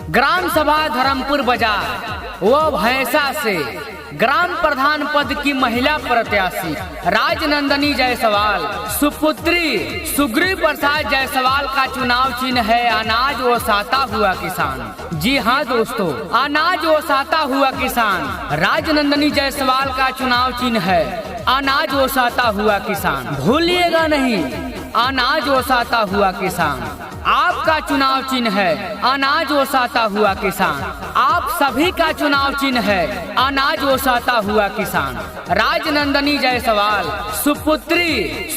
Gram सभा धर्मपुर बाजार व भैंसा से ग्राम प्रधान पद की महिला प्रत्याशी राजनंदनी जायसवाल सुपुत्री सुग्रीव प्रसाद जायसवाल का चुनाव चिन्ह है अनाज व साता हुआ किसान। जी हाँ दोस्तों, अनाज व साता हुआ किसान राजनंदनी जायसवाल का चुनाव चिन्ह है अनाज व साता हुआ किसान। भूलिएगा नहीं, अनाज व साता हुआ किसान आपका चुनाव चिन्ह है अनाज व साता हुआ किसान। आप सभी का चुनाव चिन्ह है अनाज व साता हुआ किसान। राजनंदनी जायसवाल सुपुत्री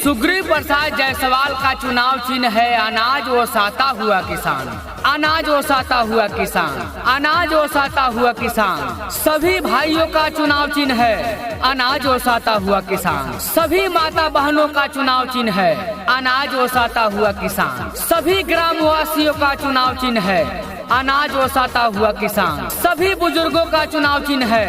सुग्रीव प्रसाद जायसवाल का चुनाव चिन्ह है अनाज व साता हुआ किसान। अनाज व साता हुआ किसान, अनाज व साता हुआ किसान। सभी भाइयों का चुनाव चिन्ह है अनाज व साता हुआ किसान। सभी माता बहनों का चुनाव चिन्ह है अनाज व साता हुआ किसान। सभी ग्रामवासियों का चुनाव चिन्ह है अनाज व साता हुआ किसान। सभी बुजुर्गों का चुनाव चिन्ह है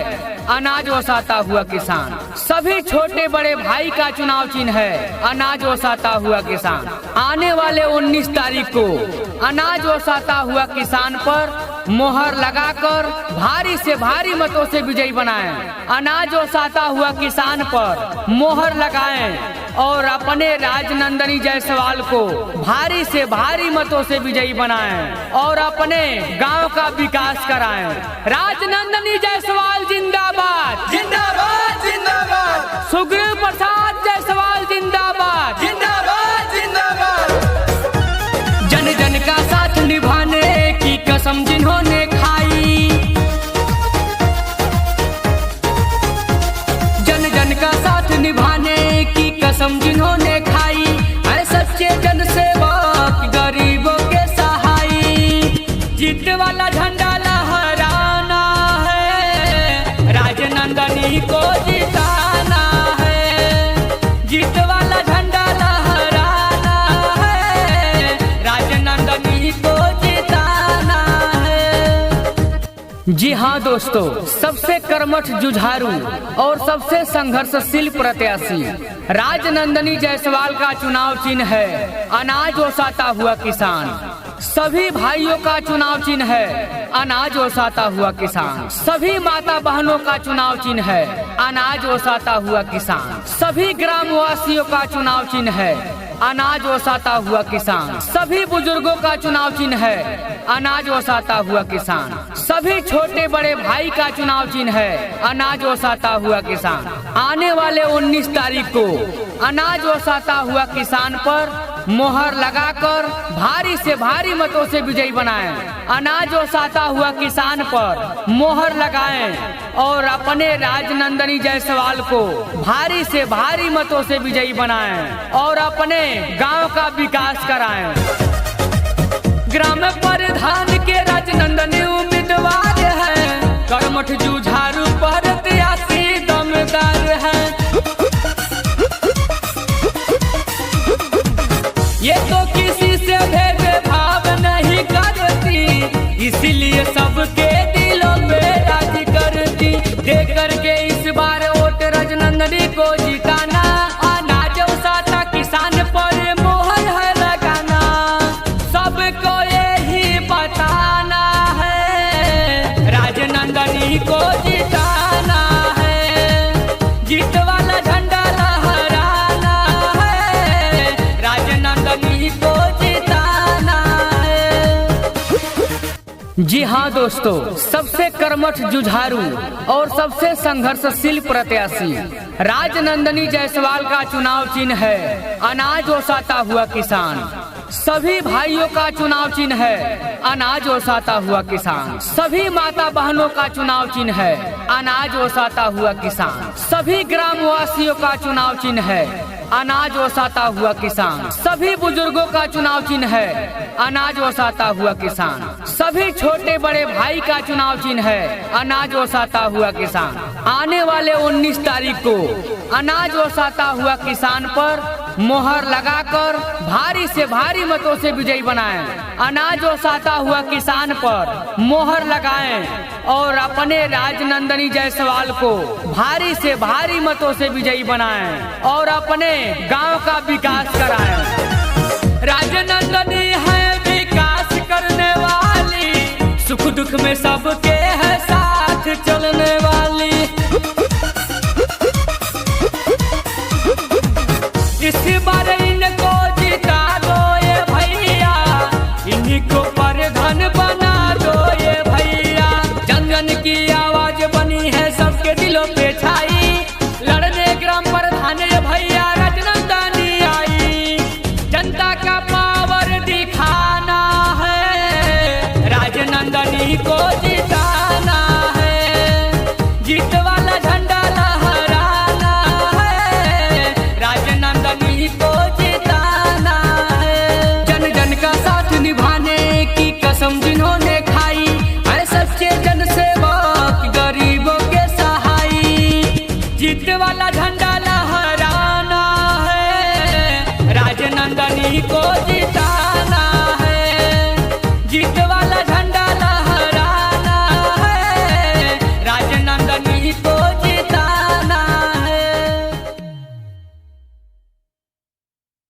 अनाज व साता हुआ किसान। सभी छोटे बड़े भाई का चुनाव चिन्ह है अनाज व साता हुआ किसान। आने वाले 19 तारीख को अनाज व साता हुआ किसान पर मोहर लगाकर भारी से भारी मतों से विजयी बनाएं। अनाज व साता हुआ किसान पर मोहर लगाएं और अपने राजनंदनी जायसवाल को भारी से भारी मतों से विजयी बनाएं और अपने गांव का विकास कराएं। राजनंदनी जायसवाल जिंदाबाद, जिंदाबाद जिंदाबाद। सुग्रीव प्रसाद जायसवाल जिंदाबाद, जिंदाबाद जिंदाबाद। जन जन का साथ निभाने की कसम जिन्होंने खाई, जन जन का साथ निभाने की कसम जिन्होंने खाई, है सच्चे जन सेवक गरीबों के सहाई। जीत वाला झंडा लहराना है, राजनंदनी को जिताना है। जीत वाला झंडा लहराना है, राजनंदनी को जिताना है। जी हाँ दोस्तों, सबसे कर्मठ जुझारू और सबसे संघर्षशील प्रत्याशी राजनंदनी जायसवाल का चुनाव चिन्ह है अनाज व साता हुआ किसान। सभी भाइयों का चुनाव चिन्ह है अनाज व साता हुआ किसान। सभी माता बहनों का चुनाव चिन्ह है अनाज व साता हुआ किसान। सभी ग्रामवासियों का चुनाव चिन्ह है अनाज व साता हुआ किसान। सभी बुजुर्गों का चुनाव चिन्ह है अनाज व साता हुआ किसान। सभी छोटे बड़े भाई का चुनाव चिन्ह है अनाज व साता हुआ किसान। आने वाले 19 तारीख को अनाज व साता हुआ किसान पर मोहर लगाकर भारी से भारी मतों से विजयी बनाएं। अनाज व साता हुआ किसान पर मोहर लगाएं और अपने राजनंदनी जायसवाल को भारी से भारी मतों से विजयी बनाएं और अपने गांव का विकास कराएं। ग्राम प्रधान के राजनंदनी उम्मीदवार है, कर्मठ जुझारू प्रत्याशी दमदार है। ये तो किसी से भेदभाव नहीं करती, इसीलिए सबके दिलों में राज करती। दे करके इस बार वोट राजनंदनी को जिताना, अनाज व साता किसान पर मोहर है लगाना। सबको यही बताना है, राजनंदनी को जिताना है। जीत वाला झंडा लहराना है, राजनंदनी को जिताना है। जी हाँ दोस्तों, सबसे कर्मठ जुझारू और सबसे संघर्षशील प्रत्याशी राजनंदनी जायसवाल का चुनाव चिन्ह है अनाज व साता हुआ किसान। सभी भाइयों का चुनाव चिन्ह है अनाज व साता हुआ किसान। सभी माता बहनों का चुनाव चिन्ह है अनाज व साता हुआ किसान। सभी ग्रामवासियों का चुनाव चिन्ह है अनाज व साता हुआ किसान। सभी बुजुर्गों का चुनाव चिन्ह है अनाज व साता हुआ किसान। सभी छोटे बड़े भाई का चुनाव चिन्ह है अनाज व साता हुआ किसान। आने वाले 19 तारीख को अनाज व साता हुआ किसान पर मोहर लगाकर भारी से भारी मतों से विजयी बनाएं। अनाज व साता हुआ किसान पर मोहर लगाएं और अपने राजनंदनी जायसवाल को भारी से भारी मतों से विजयी बनाएं और अपने गांव का विकास कराएं। राजनंदनी है विकास करने वाली, सुख दुख में सबके है साथ चलने वाली। इस बार इनको जिता दो ये भैया, इन्हीं को प्रधान बना दो ये भैया। जन जन की आवाज बनी है सबके दिलों पे छाई, लड़ने ग्राम प्रधान ये भैया राजनंदनी आई। जनता का पावर दिखाना है, राजनंदनी को